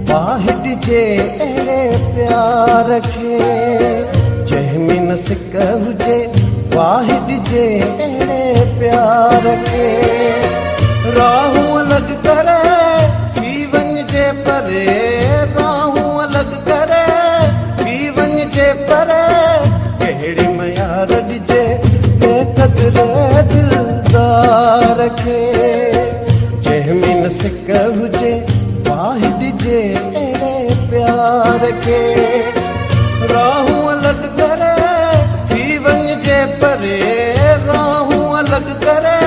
वाहिद जे अहिड़े प्यार खे जंहिंमें न सिक हुजे, वाहिद जे अहिड़े प्यार खे राहूं अलॻि करे थी वञिजे परे, राहूं अलॻि करे थी वञिजे परे, कहिड़ी मयार ॾिजे बेक़दर दिलदार खे जंहिंमें न सिक हुजे, वाहिद जे अहिड़े प्यार खे राहूं अलॻि करे थी वञिजे परे, राहूं अलॻि करे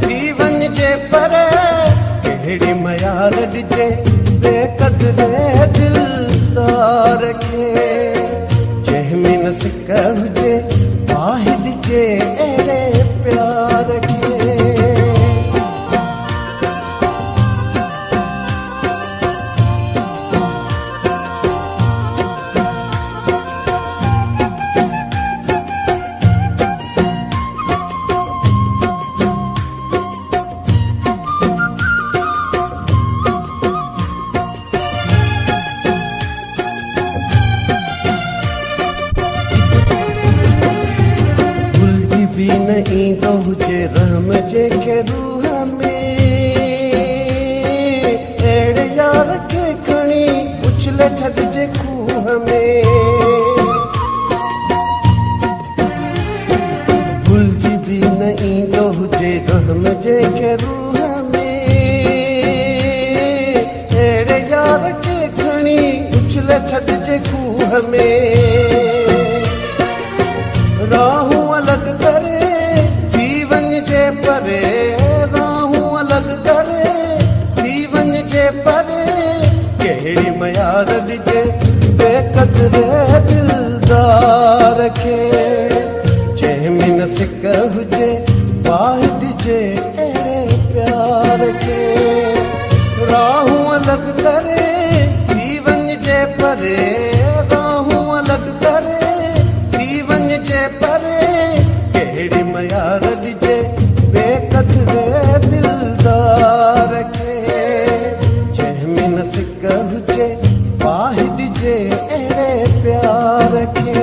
थी वञिजे परे, कहिड़ी मयार ॾिजे बेक़दर दिलदार खे जंहिंमें न सिक हुजे, वाहिद जे अहिड़े प्यार खे। न ईंदो हुजे रहम जेके रूह में, अहिड़े यार खे खणी उछले छॾिजे खूह में, भुलिजी बि न ईंदो हुजे रहम जेके रूह में, अहिड़े यार खे खणी उछले छॾिजे खूह में, राहूं अलॻि करे थी वञिजे परे, राहूं अलॻि करे थी वञिजे परे, कहिड़ी मयार ॾिजे बेक़दर दिलदार खे जंहिंमें न सिक हुजे, वाहिद जे अहिड़े प्यार खे राहूं अलॻि करे थी वञिजे परे, राहूं अलॻि करे थी वञिजे परे, कहिड़ी मयार ॾिजे बेक़दर दिलदार खे जंहिंमें न सिक हुजे, वाहिद जे अहिड़े प्यार खे।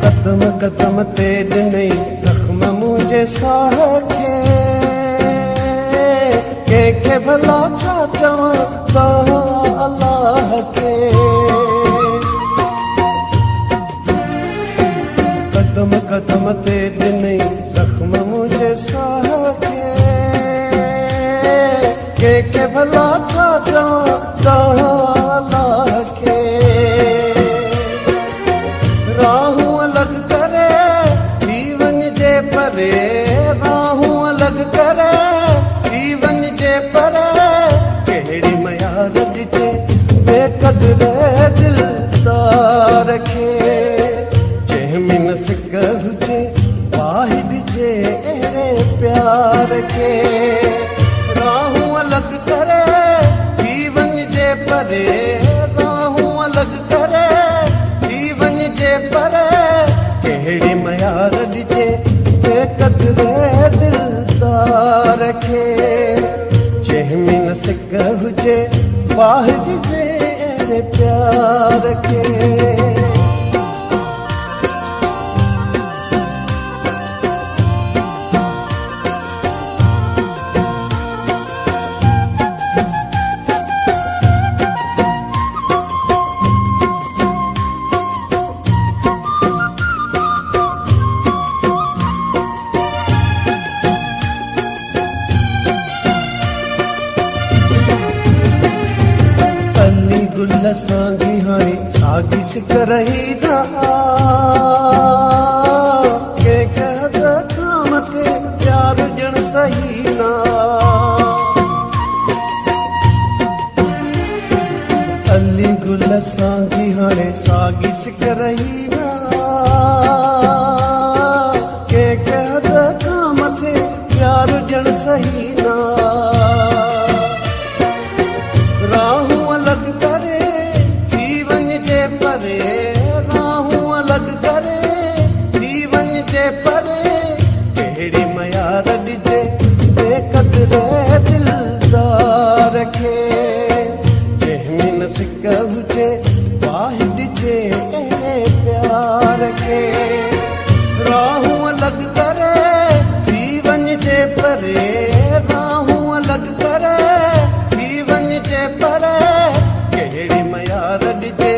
कदम कदम ते ॾिनई ज़ख्म मुंहिंजे साह खे, कंहिंखे भला छा चवां तव्हां अलाह खे, कदम कदम ते ॾिनई ज़ख्म मुंहिंजे साह खे, कंहिंखे भला छा चवां तव्हां अलाह खे, राहूं अलॻि करे थी वञिजे परे, राहूं अलॻि करे थी वञिजे परे, कहिड़ी मयार ॾिजे बेक़दर दिलदार खे जंहिंमें न सिक हुजे, वाहिद जे अहिड़े प्यार खे राहूं अलॻि करे थी वञिजे परे, राहूं अलॻि करे थी वञिजे परे, कहिड़ी मयार ॾिजे बेक़दर दिलदार खे जंहिंमें न सिक हुजे, वाहिद जे अहिड़े प्यार खे। गुल सांगी हाणे सागी सिक रही ना, कंहिंखे हद खां मथे प्यार ॼण सही ना, अली गुल सांगी हाणे साॻी सिक रही ना कंहिंखे हद खां मथे प्यार ॼण सही ना राहूं अलॻि करे थी वञिजे परे राहूं अलॻि करे थी वञिजे परे कहिड़ी मयार ॾिजे बेक़दरे दिलदार खे जंहिंमें न सिक हुजे वाहि ॾिजे अहिड़े प्यार खे राहूं अलॻि करे थी वञिजे परे राहूं अलॻि करे थी वञिजे परे कहिड़ी मयार ॾिजे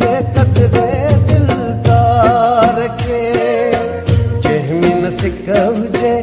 बेक़दरे दिलदार खे जंहिंमें न सिक हुजे